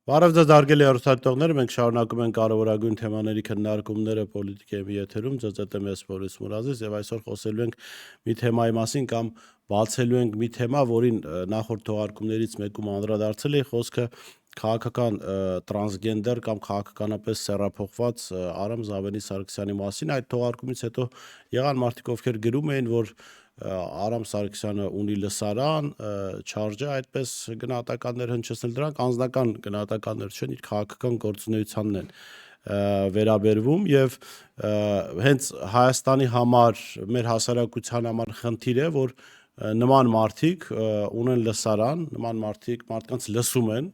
Բարև ձեզ հարգելի հեռուստադիտողներ, մենք շարունակում ենք կարևորագույն թեմաների քննարկումները պոլիտիկայի եթերում, ԾԾՏ ես Բորիս Մուրազից, եւ այսօր խոսելու ենք մի թեմայի մասին կամ բացելու ենք մի թեմա, որին նախորդ թողարկումներից մեկում անդրադարձել էի, խոսքը քաղաքական տրանսգենդեր կամ քաղաքականապես սեռափոխված Արամ Զավենի Սարգսյանի մասին։ Այդ թողարկումից հետո եղան մարդիկ, ովքեր գրում էին, որ Արամ Սարգսյանը ունի լսարան, չարժե այդպես գնահատականներ հնչեցնել, դրանք անձնական գնահատականներ չեն, իր քաղաքական գործունեությանն են վերաբերվում եւ հենց Հայաստանի համար, մեր հասարակության համար խնդիր է, որ նման մարդիկ ունեն լսարան, նման մարդկանց լսում են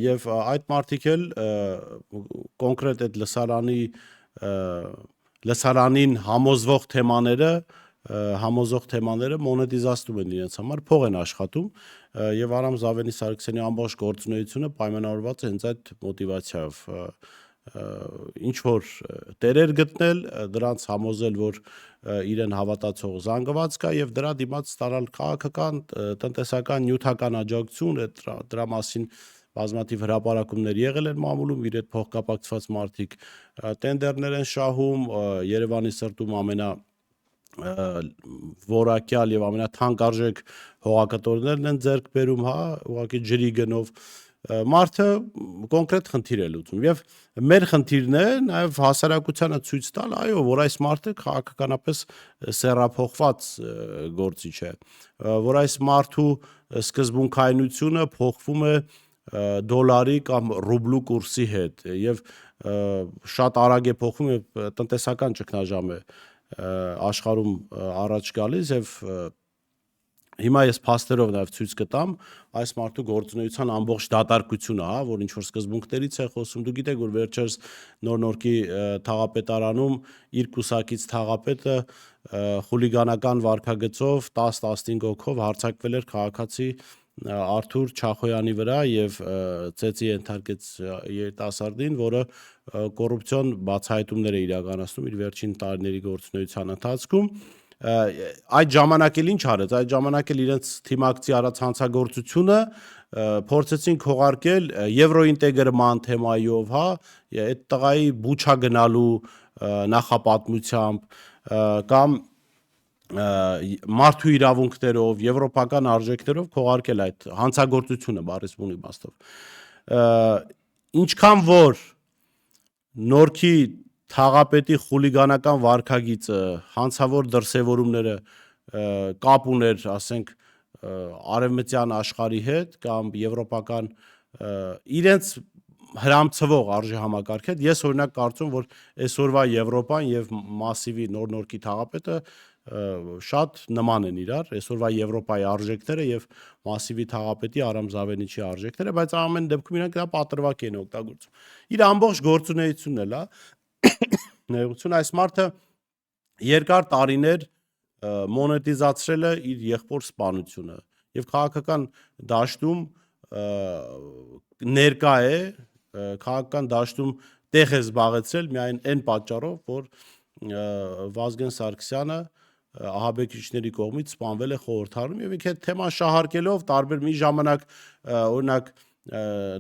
եւ այդ մարդիկ էլ կոնկրետ այդ լսարանին համոզող թեմաները մոնետիզացնում են իրենց համար, փող են աշխատում եւ Արամ Զավենի Սարգսյանի ամբողջ գործունեությունը պայմանավորված է հենց այդ մոտիվացիայով ինչ որ տերեր գտնել, դրանց համոզել, որ իրեն հավատացող զանգված կա եւ դրա դիմաց ստանալ քաղաքական, տնտեսական, նյութական աջակցություն, դրա մասին բազմաթիվ հրապարակումներ եղել են մամուլում, իր այդ փոխկապակցված մարդիկ տենդերներ են շահում, Երևանի սրտում որակյալ եւ ամենաթանկարժեք հողակտորներն են ձեռք բերում, ուղղակի ջրի գնով մարդը կոնկրետ խնդիր է լուծում եւ մեր խնդիրն է նաեւ հասարակությանը ցույց տալ, այո, որ այս մարդը քաղաքականապես սեռափոխված գործիչ է, որ այս մարդու սկզբունքայնությունը փոխվում է դոլարի կամ ռուբլու կուրսի հետ եւ շատ արագ է փոխվում եւ տնտեսական ճգնաժամ է աշխարհում առաջ գալիս եւ հիմա ես փաստերով նաեւ ցույց կտամ այս մարդու գործունեության ամբողջ դատարկությունը, որ ինչ որ սկզբունքներից է խոսում, դու գիտեք, որ վերջերս Նոր-Նորքի թաղապետարանում իր կուսակից թաղապետը խուլիգանական վարքագծով 10-15 հոգով հարձակվել էր քաղաքացի Արթուր Չախոյանի վրա եւ ծեծի ենթարկեց երիտասարդին, որը կոռուպցիոն բացահայտումներ է իրականացնում իր վերջին տարիների գործունեության ընթացքում։ Այդ ժամանակ էլ ինչ արեց, այդ ժամանակ էլ իրենց թիմակցի արած հանցագործությունը փորձեցին քողարկել եվրոինտեգրման թեմայով, այդ տղայի բուչա գնալու նախապատմությամբ կամ մարդու իրավունքներով, եվրոպական արժեքներով քողարկել այդ հանցագործությունը բառից բուն իմաստով։ Ինչքան որ Նորքի թաղապետի խուլիգանական վարքագիծը, հանցավոր դրսևորումները կապ ուներ, ասենք, արևմտյան աշխարհի հետ կամ եվրոպական իրենց հրամցվող արժեհամակարգ հետ, ես օրինակ կարծում, որ այսօրվա Եվրոպան եւ մասիվի Նոր-Նորքի թաղապետը շատ նման են իրար, այսօրվա Եվրոպայի արժեքները եւ մասիվի թաղապետի Արամ Զավենիչի արժեքները, բայց ամեն դեպքում իրանք դա պատրվակ են օգտագործում։ Իր ամբողջ գործունեությունն էլ ներողություն, այս մարդը երկար տարիներ մոնետիզացրել է իր եղբոր սպանությունը եւ քաղաքական դաշտում ներկա է, քաղաքական դաշտում տեղ է զբաղեցրել միայն այն պատճառով, որ Վազգեն Սարգսյանը ահաբեկիչների կողմից սպանվել է խորհրդարանում եւ ինքը թեման շահարկելով տարբեր մի ժամանակ օրինակ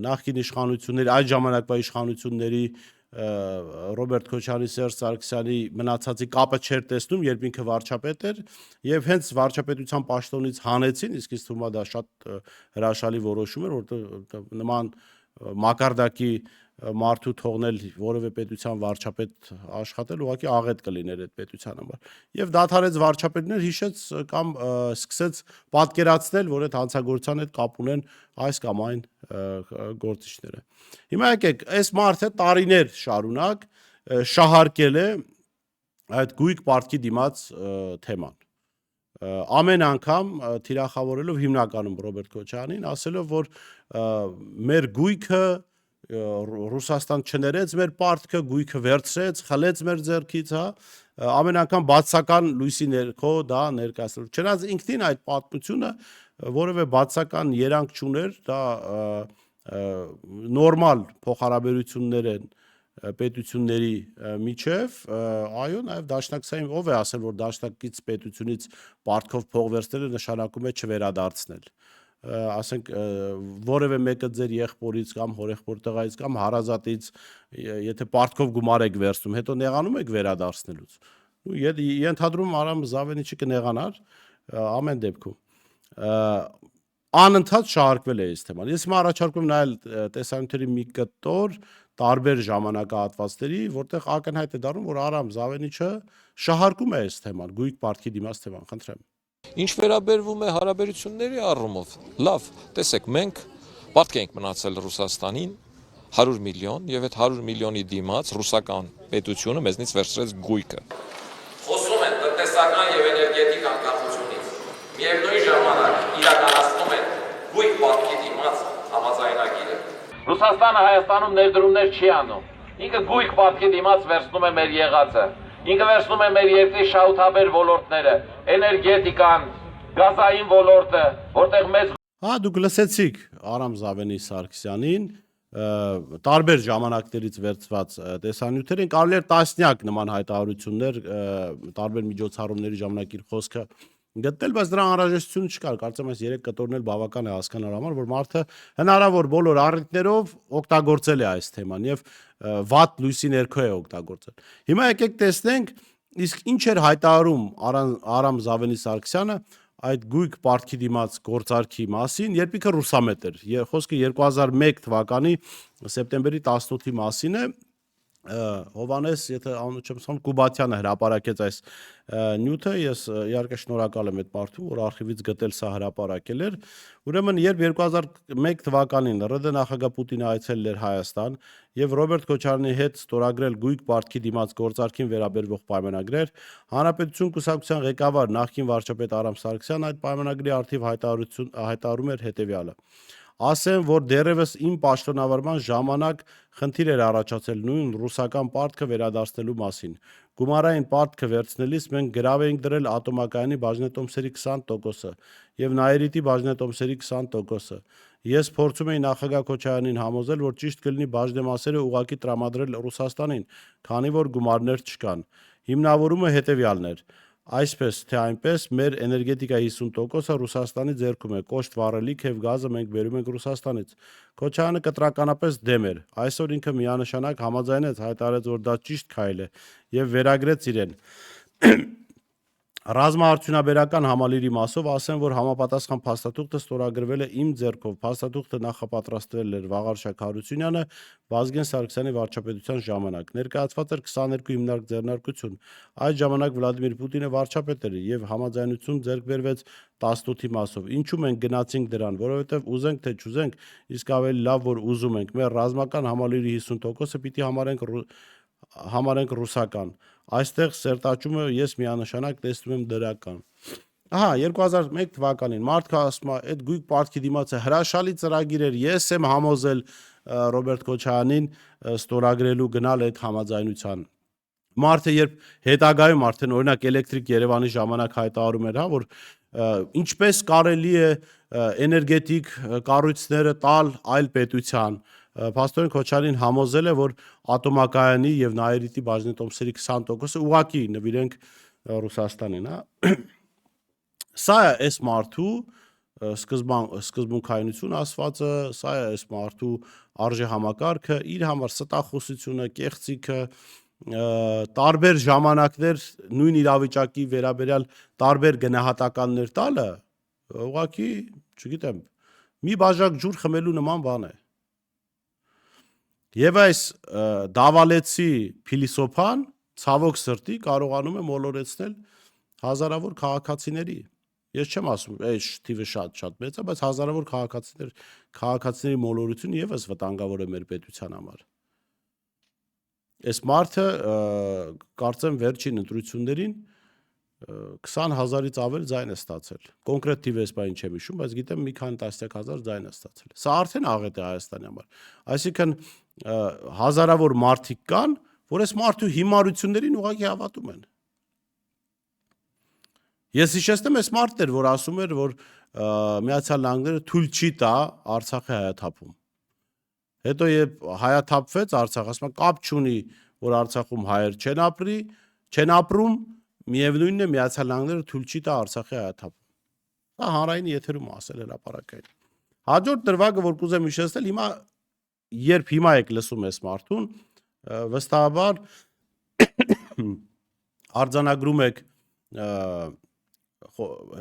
նախկին իշխանությունների այդ ժամանակվա իշխանությունների Ռոբերտ Քոչարյանի, Սերժ Սարգսյանի մնացածի կապը չէր տեսնում, երբ ինքը վարչապետ էր եւ հենց վարչապետության պաշտոնից հանեցին, իսկ ինձ թվում է դա շատ հրաշալի որոշում էր, որտեղ նման մակարդակի մարդու թողնել որևէ պետության վարչապետ աշխատել, ուղղակի աղետ կլիներ այդ պետության համար։ Եվ դադարեց վարչապետներ, հիշեց կամ սկսեց պատկերացնել, որ այդ հանցագործության հետ կապ ունեն այս կամ այն գործիչները։ Հիմա եկեք, այս մարդը տարիներ շարունակ շահարկել է այդ գույք պարտքի դիմաց թեման։ Ամեն անգամ թիրախավորելով հիմնականում Ռոբերտ Քոչարյանին, ասելով, որ մեր գույքը Ռուսաստան չներեց մեր պարտքը, գույքը վերցրեց, խլեց մեր ձեռքից, ամեն անգամ բացական լույսի ներքո դա ներկայացրել։ Չնայած ինքնին այդ պատմությունը որևէ բացական երանգ չուներ, դա նորմալ փոխհարաբերություններ են պետությունների միջև, այո, նաև դաշնակցային ով է ասել, որ դաշնակից պետությունից պարտքով փող վերցնելը նշանակում է չվերադարձնել։ ասենք որևէ մեկը ձեր եղբորից կամ հորեղբոր տղայից կամ հարազատից եթե պարտքով գումար եք վերցնում, հետո նեղանում եք վերադարձնելուց։ Ու ենթադրում Արամ Զավենիչը կնեղանար ամեն դեպքում։ Անընդհատ շահարկվել է այս թեման։ Ես հիմա առաջարկում նայել տեսանյութերի մի կտոր տարբեր ժամանակահատվածների, որտեղ ակնհայտ է դառնում, որ Արամ Զավենիչը շահարկում է այս թեման, գույք պարտքի դիմաց թեման, խնդրեմ։ Ինչ վերաբերվում է հարաբերությունների առումով, լավ, տեսեք, մենք պարտք ենք մնացել Ռուսաստանին 100 միլիոն եւ այդ 100 միլիոնի դիմաց ռուսական պետությունը մեզնից վերցրեց գույքը։ Խոսում են տնտեսական եւ էներգետիկ անկախությունից։ Միևնույն ժամանակ իրականացնում են գույք պարտքի դիմաց համաձայնագիրը։ Ռուսաստանը Հայաստանում ներդրումներ չի անում։ Ինքը գույք պարտքի դիմաց վերցնում է մեր եղածը։ Ինքը վերցնում է մեր երկրի շահութաբեր ոլորտները, էներգետիկան, գազային ոլորտը, որտեղ մեծ դուք լսեցիք Արամ Զավենի Սարգսյանին, տարբեր ժամանակներից վերցված տեսանյութերին, կարելի է տասնյակ նման հայտարարություններ, տարբեր միջոցառումների ժամանակ իր խոսքը գտնել, բայց դրա անհրաժեշտությունը չկար, կարծեմ այս 3 կտորն էլ բավական է հասկանալու համար, որ մարդը հնարավոր բոլոր առիթներով օգտագործել է այս թեման եւ վատ լույսի ներքո է օգտագործել։ Հիմա եկեք տեսնենք, իսկ ինչ էր հայտարարում Արամ Զավենի Սարգսյանը այդ գույք պարտքի դիմաց գործարքի մասին, երբ ինքը ռուսամետ էր։ Խոսքը 2001 թվականի սեպտեմբերի 18-ի մասին է։ Հովանես, եթե անունը չեմ սխալվում, Կուբատյանը հրապարակեց այս նյութը, ես իհարկե շնորհակալ եմ այդ մարդուն, որ արխիվից գտել սա հրապարակել էր։ Ուրեմն, երբ 2001 թվականին ՌԴ նախագահ Պուտինը այցելել էր Հայաստան եւ Ռոբերտ Քոչարյանի հետ ստորագրել գույք պարտքի դիմաց գործարքին վերաբերող պայմանագրեր, Հանրապետություն կուսակցության ղեկավար նախկին վարչապետ Արամ Սարգսյանն այդ պայմանագրի առթիվ հայտարարում էր հետեւյալը. Ասեմ, որ դեռևս իմ պաշտոնավարման ժամանակ խնդիր էր առաջացել նույն ռուսական պարտքը վերադարձնելու մասին։ Գումարային պարտքը վերցնելիս մենք գրավ էինք դրել ատոմակայանի բաժնետոմսերի 20%-ը եւ Նաիրիտի բաժնետոմսերի 20%-ը։ Ես փորձում էի նախագահ Քոչարյանին համոզել, որ ճիշտ կլինի բաժնեմասերը ուղղակի տրամադրել Ռուսաստանին, քանի որ գումարներ չկան։ Հիմնավորումը հետեւյալն էր. Այսպես թե այնպես մեր էներգետիկայի 50%-ը Ռուսաստանի ձեռքում է, կոշտ վառելիք եւ գազը մենք բերում ենք Ռուսաստանից։ Քոչարյանը կտրականապես դեմ էր։ Այսօր ինքը միանշանակ համաձայնեց, հայտարարեց, որ դա ճիշտ քայլ է եւ վերագրեց իրեն։ Ռազմաարդյունաբերական համալիրի մասով ասեմ, որ համապատասխան փաստաթուղթը ստորագրվել է իմ ձեռքով։ Փաստաթուղթը նախապատրաստվել էր Վաղարշակ Հարությունյանը Վազգեն Սարգսյանի վարչապետության ժամանակ։ Ներկայացված էր 22 հիմնարկ ձեռնարկություն։ Այդ ժամանակ Վլադիմիր Պուտինը վարչապետ էր եւ համաձայնություն ձեռք բերվեց 18-ի մասով։ Ինչու մենք գնացինք դրան, որովհետեւ ուզենք թե չուզենք, իսկ ավելի լավ որ ուզում ենք, մեր ռազմական համալիրի 50%-ը պիտի համարենք ռուսական։ Այստեղ սերտաճումը ես միանշանակ տեսնում եմ դրական։ 2001 թվականին մարդը ասում է, այդ գույք պարտքի դիմաց է հրաշալի ծրագիր էր, ես եմ համոզել Ռոբերտ Քոչարյանին ստորագրելու գնալ այդ համաձայնության։ Մարդը երբ հետագայում արդեն օրինակ Էլեկտրիկ Երևանի ժամանակ հայտարարում էր, որ ինչպես կարելի է էներգետիկ կառույցները տալ այլ պետության, Փաստորեն Քոչարյանին համոզել է, որ ատոմակայանի եւ Նաիրիտի բաժնետոմսերի 20%-ը ուղղակի նվիրենք Ռուսաստանին, Սա է այս մարդու սկզբունքայնություն ասվածը, սա է այս մարդու արժեհամակարգը, իր համար ստախոսությունը, կեղծիքը, տարբեր ժամանակներ նույն իրավիճակի վերաբերյալ տարբեր գնահատականներ տալը, ուղղակի, չգիտեմ, մի բաժակ ջուր խմելու նման բան է։ Եվ այս դավալեցի փիլիսոփան ցավոք սրտի կարողանում է մոլորեցնել հազարավոր քաղաքացիների։ Ես չեմ ասում, այս թիվը շատ մեծ է, բայց հազարավոր քաղաքացիների մոլորությունը եւս վտանգավոր է մեր պետության համար։ Այս մարդը կարծեմ վերջին ընտրություններին 20,000-ից ավել ձայն է ստացել։ Կոնկրետ թիվը ես բան չեմ հիշում, բայց գիտեմ մի քանի տասնյակ հազար ձայն է ստացել։ Սա արդեն աղետ է Հայաստանի համար։ Այսինքն հազարավոր մարդիկ կան, որ այս մարդու հիմարություններին ուղղակի հավատում են։ Ես հիշեցնեմ, այս մարդն էր, որ ասում էր, որ Միացյալ Նահանգները թույլ չի տա Արցախի հայաթափում։ Հետո երբ հայաթափվեց Արցախ, ասում է կապ չունի, որ Արցախում հայեր չեն ապրում, միևնույնն է Միացյալ Նահանգները թույլ չի տա Արցախի հայաթափում։ Դա հանրային եթերում ասել հրապարակային։ Հաջորդ դրվագը, որ կուզեմ հիշեցնել, հիմա եք լսում ես մարդուն, վստահաբար արձանագրում եք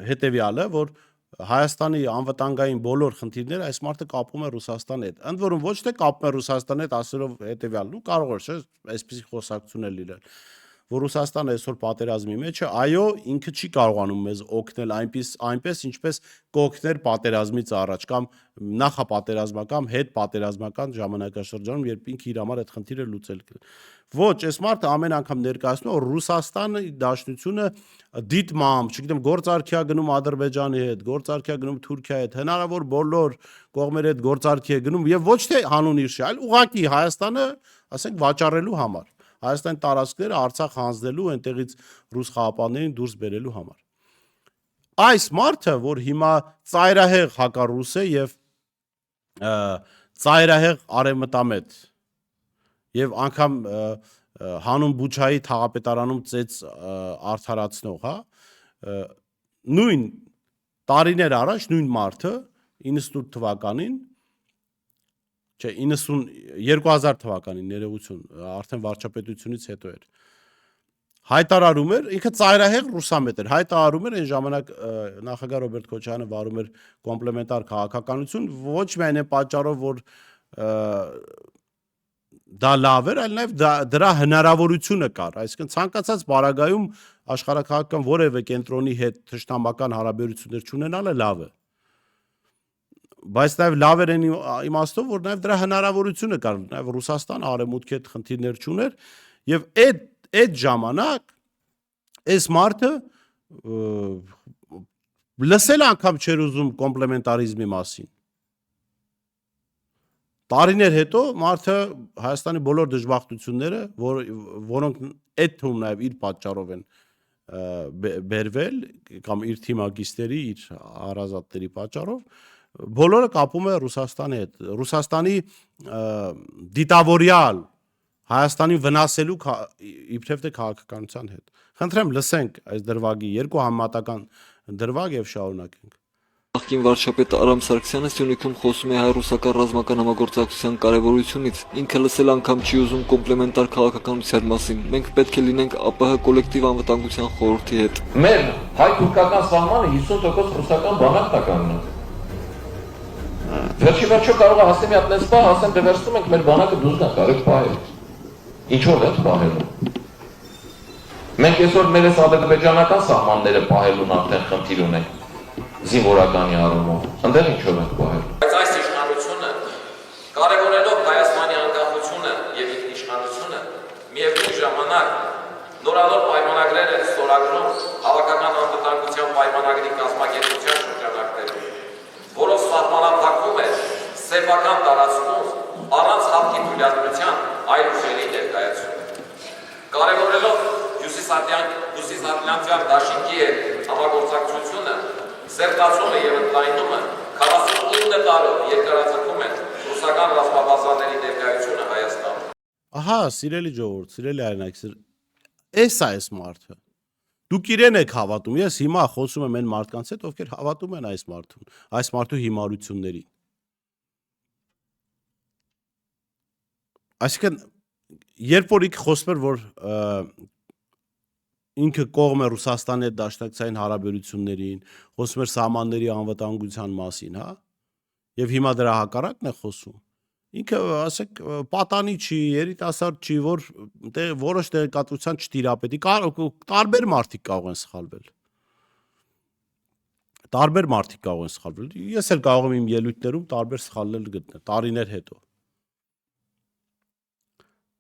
հետևյալը, որ Հայաստանի անվտանգային բոլոր խնդիրները այս մարդը կապում է Ռուսաստանի հետ։ Ընդ որում ոչ թե կապում է Ռուսաստանի հետ ասելով հետևյալն ու կարող է, չէ, այսպիսի խոսակցություններ լինել, որ Ռուսաստանը այսօր պատերազմի մեջ է, այո, ինքը չի կարողանում մեզ օգնել այնպես ինչպես կօգներ պատերազմից առաջ կամ նախապատերազմական, հետպատերազմական ժամանակաշրջանում, երբ ինքը իր համար այդ խնդիրը լուծել կեր։ Ոչ, այս մարդը ամեն անգամ ներկայացնում որ Ռուսաստանը Դաշնությունը դիտմամբ, չգիտեմ, գործարքիա գնում Ադրբեջանի հետ, գործարքիա գնում Թուրքիայի հետ, հնարավոր բոլոր կողմերի հետ գործարքի է գնում եւ ոչ թե հանուն իր շի, այլ ուղղակի Հայաստանը, ասենք, վաճառելու համար, Հայաստանի տարածքները Արցախ հանձնելու, այնտեղից ռուս խաղապաններին դուրս բերելու համար։ Այս մարդը, որ հիմա ծայրահեղ հակառուս է եւ ծայրահեղ արևմտամետ եւ անգամ հանուն Բուչայի թաղապետարանում ծեծ արդարացնող, հա, նույն տարիներ առաջ նույն մարդը 98 թվականին, չէ, 2000 թվականին ներողություն, արդեն վարչապետությունից հետո էր, հայտարարում էր, ինքը ծայրահեղ ռուսամետ էր, հայտարարում էր այն ժամանակ նախագահ Ռոբերտ Քոչարյանը վարում էր կոմպլեմենտար քաղաքականություն, ոչ միայն այն պատճառով, որ դա լավ էր, այլ նաև դրա հնարավորությունը կար, այսինքն ցանկացած բարագայում աշխարհակաղակական որևէ կենտրոնի հետ թշնամական հարաբերություններ չունենալը լավ է, բայց նաև լավ էր այն իմաստով, որ նաև դրա հնարավորությունը կար, նաև Ռուսաստանը արևմուտքի հետ խնդիրներ չուներ եւ այդ ժամանակ այս մարդը լսել անգամ չէր ուզում կոմպլեմենտարիզմի մասին։ Տարիներ հետո մարդը Հայաստանի բոլոր դժբախտությունները, որոնք այդ թվում նաև իր պատճառով են բերվել կամ իր թիմակիցների, իր հարազատների պատճառով, բոլորը կապում է Ռուսաստանի հետ, Ռուսաստանի դիտավորյալ Հայաստանին վնասելու իբրև թե քաղաքականության հետ։ Խնդրեմ լսենք այս դրվագի երկու համեմատական դրվագ եւ շարունակենք։ Նախկին վարչապետ Արամ Սարգսյանը Սյունիքում խոսում է հայ-ռուսական ռազմական համագործակցության կարևորությունից։ Ինքը լսել անգամ չի ուզում կոմպլեմենտար քաղաքականության մասին։ Մենք պետք է լինենք ԱՊՀ կոլեկտիվ անվտանգության խորհրդի հետ։ Մեր հայ-թուրքական սահմանը 50% ռուսական բանակն է կանգնում։ Վերջի կարող է հասնի մի հատ նես բա, ասեմ դե վերցնում ենք մեր բանակը դուրս գա, կարեք պահել։ Ինչով ենք պահելու։ Մենք այսօր մեր այս ադրբեջանական սահմանները պահելուն արդեն խնդիր ունենք։ Զինվորականի առումով, ընդեղ ինչով ենք պահել։ Բայց այս իշխանությունը, կարևորելով Հայաստանի անկախությունը եւ ինքնիշխանությունը, միևնույն ժամանակ նորանոր պայմանագրեր են ստորագրում հավաքական անվտանգության պայմանագրի կազմակերպության շրջանակներում, որով սահմանափակվում է սեփական տարածքում առանց հապկի թույլատրության այլ ուժերի ներկայացումը։ Կարևորելով հյուսիսատլանտյան դաշինքի հետ համագործակցությունը, զերծացումը եւ ընդլայնումը 49 տարով երկարաձգում են ռուսական ռազմաբազաների ներկայությունը Հայաստանում։ Ահա, սիրելի ժողովուրդ, սիրելի հայրենակիցներ, այս մարդը։ Դուք իրեն եք հավատում, ես հիմա խոսում եմ այն մարդկանց հետ, ովքեր հավատում են այս մարդուն, այս մարդու հիմարություններին։ Այսինքն, երբ որ ինքը խոսում էր, որ ինքը կողմ է Ռուսաստանի հետ դաշնակցային հարաբերություններին, խոսում էր սահմանների անվտանգության մասին, հա, եւ հիմա դրա հակառակն է խոսում։ Ինքը, ասեք, պատանի չի, երիտասարդ չի, որ որոշ տեղեկատվության չտիրապետի, տարբեր մարդիկ կարող են սխալվել։ Տարբեր մարդիկ կարող են սխալվել։ Ես էլ կարող եմ իմ ելույթներում տարբեր սխալներ գտնել, տարիներ հետո։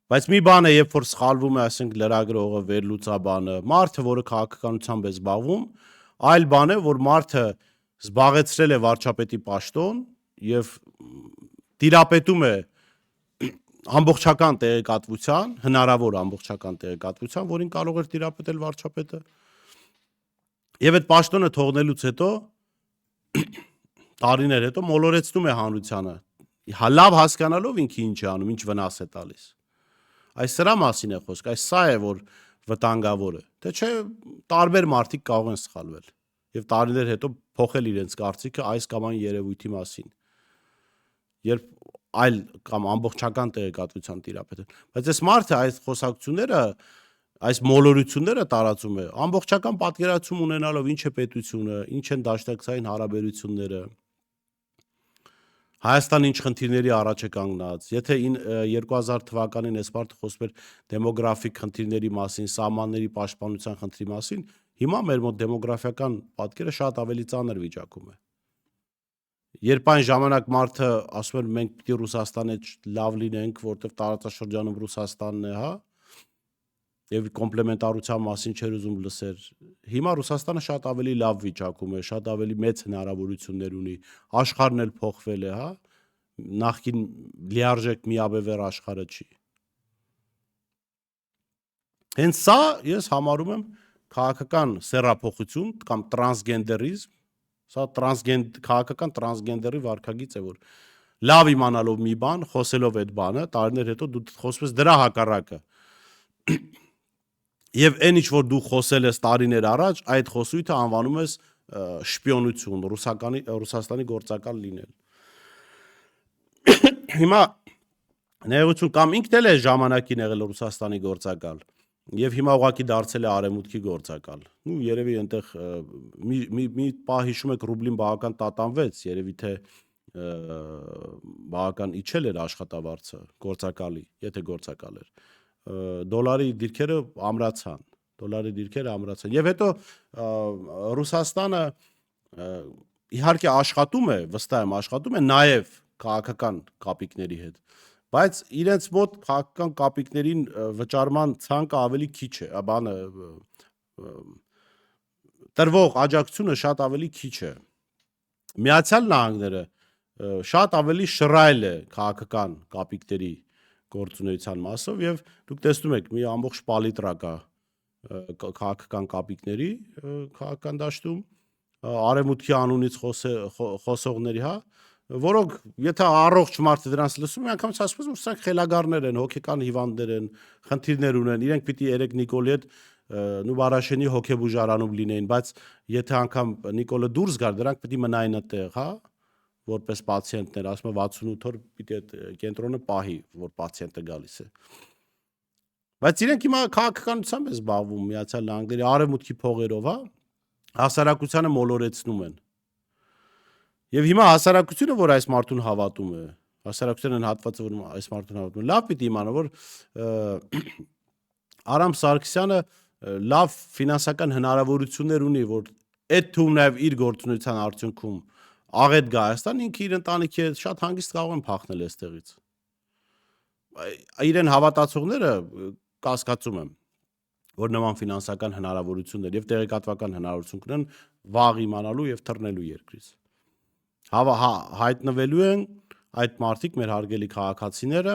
Բայց մի բան է, երբ որ սխալվում է, ասենք, լրագրողը, վերլուծաբանը, մարդը, որը քաղաքականությամբ է զբաղվում, այլ բան է, որ մարդը զբաղեցրել է վարչապետի պաշտոն եւ տիրապետում է ամբողջական տեղեկատվության, հնարավոր ամբողջական տեղեկատվության, որին կարող էր տիրապետել վարչապետը։ Եվ այդ պաշտոնը թողնելուց հետո տարիներ հետո մոլորեցնում է հանրությանը, լավ հասկանալով ինքը ինչ է անում, ինչ վնաս է տալիս։ Այս սրա մասին է խոսք, այս սա է, որ վտանգավոր է, թե չէ տարբեր մարդիկ կարող են սխալվել եւ տարիներ հետո փոխել իրենց կարծիքը այս կամ այն երևույթի մասին։ Երբ այլ կամ ամբողջական տեղեկատվության տիրապետել։ Բայց այս մարդը այս խոսակցությունները, այս մոլորությունները տարածում է ամբողջական պատկերացում ունենալով ինչ է պետությունը, ինչ են դաշնակցային հարաբերությունները, Հայաստանը ինչ խնդիրների առաջ է կանգնած, եթե 2000 թվականին այս մարդը խոսում էր դեմոգրաֆիկ խնդիրների մասին, սահմանների պաշտպանության խնդրի մասին, հիմա մեր մոտ դեմոգրաֆիական պատկերը շատ ավելի ծանր վիճակում է։ Երբ այն ժամանակ մարդը ասում էր մենք պիտի Ռուսաստանի հետ լավ լինենք, որտեղ տարածաշրջանում Ռուսաստանն է, հա, եւ կոմպլեմենտարության մասին չէր ուզում լսեր։ Հիմա Ռուսաստանը շատ ավելի լավ վիճակում է, շատ ավելի մեծ հնարավորություններ ունի, աշխարհն էլ փոխվել է, հա, նախկին լիարժեք միաբևեռ աշխարհը չի։ Հենց սա ես համարում եմ քաղաքական սեռափոխություն կամ տրանսգենդերիզմ, սա քաղաքական տրանսգենդերի վարքագիծ է, որ լավ իմանալով մի բան, խոսելով այդ բանը, տարիներ հետո դու խոսում ես դրա հակառակը։ Եվ այն ինչ որ դու խոսել ես տարիներ առաջ, այդ խոսույթը անվանում ես շպիոնություն, Ռուսաստանի գործակալ լինել։ Հիմա ներողություն կամ ինքն էլ է ժամանակին եղել Ռուսաստանի գործակալ, եւ հիմա ուղղակի դարձել է արևմուտքի գործակալ։ Ու երևի այնտեղ մի պահ հիշում եք ռուբլին բավական տատանվեց, երևի թե բավական իջել էր աշխատավարձը գործակալի, եթե գործակալ էր։ Դոլարի դիրքերը ամրացան, եւ հետո Ռուսաստանը իհարկե աշխատում է, վստահ եմ աշխատում է նաեւ քաղաքական կապիկների հետ, բայց իրենց մոտ քաղաքական կապիկներին վճարման ցանկը ավելի քիչ է, բանը տրվող աջակցությունը շատ ավելի քիչ է։ Միացյալ Նահանգները շատ ավելի շռայլ է քաղաքական կապիկների գործունեության մասով եւ դուք տեսնում եք մի ամբողջ պալիտրա կա քաղաքական կապիկների քաղաքական դաշտում արևմուտքի անունից խոսողների, հա, որոնք եթե առողջ մարդը դրանց լսում է, անգամից ասում են, սրանք խելագարներ են, հոգեկան հիվանդներ են, խնդիրներ ունեն, իրենք պիտի Երեք Նիկոլի հետ Նուբարաշենի հոգեբուժարանում լինեին, բայց եթե անգամ Նիկոլը դուրս գար, դրանք պիտի մնային այդտեղ, հա, որպես պացիենտներ, ասում է 68 օր պիտի այդ կենտրոնը պահի, որ պացիենտը գալիս է։ Բայց իրենք հիմա քաղաքականությամբ են զբաղվում Միացյալ Նահանգների արևմուտքի փողերով, հա, հասարակությանը մոլորեցնում են։ Եվ հիմա հասարակությունը, որ այս մարդուն հավատում է, հասարակության հատվածը, որ այս մարդուն հավատում է, լավ պիտի իմանա, որ Արամ Սարգսյանը լավ ֆինանսական հնարավորություններ ունի, որ այդ թվում նաև իր գործունեության արդյունքում աղետ գա Հայաստան, ինքը իր ընտանիքի հետ շատ հանգիստ կարող են փախնել այստեղից։ Իրեն հավատացողները կասկածում եմ, որ նման ֆինանսական հնարավորություններ եւ տեղեկատվական հնարավորություն կունեն վաղ իմանալու եւ թռնելու երկրից։ Հայտնվելու են այդ մարդիկ, մեր հարգելի քաղաքացիները,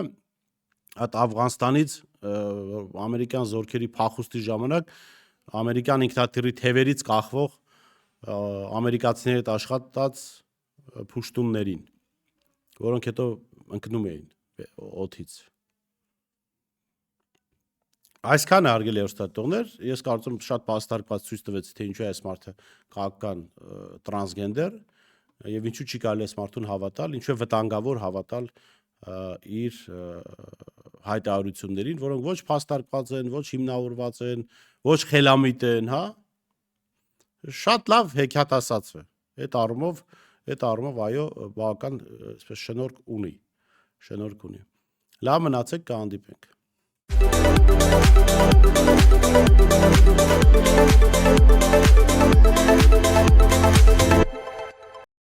այդ Աֆղանստանից ամերիկյան զորքերի փախուստի ժամանակ ամերիկյան ինքնաթիռի թևերից կախվող ամերիկացիների հետ աշխատած փուշտուններին, որոնք հետո ընկնում էին օդից։ Այսքանը հարգելի հեռուստատիտողներ, ես կարծում եմ շատ բացարձակված ցույց տվեցի, թե ինչու է այս մարդը քաղաքական տրանսգենդեր եւ ինչու չի կարելի այս մարդուն հավատալ, ինչու է վտանգավոր հավատալ իր հայտարարություններին, որոնք ոչ փաստարկված են, ոչ հիմնավորված են, ոչ խելամիտ են, հա։ Շատ լավ հեքիաթասաց է։ Այդ առումով այո, բավական այսպես շնորհք ունի։ Լավ մնացեք, կհանդիպենք։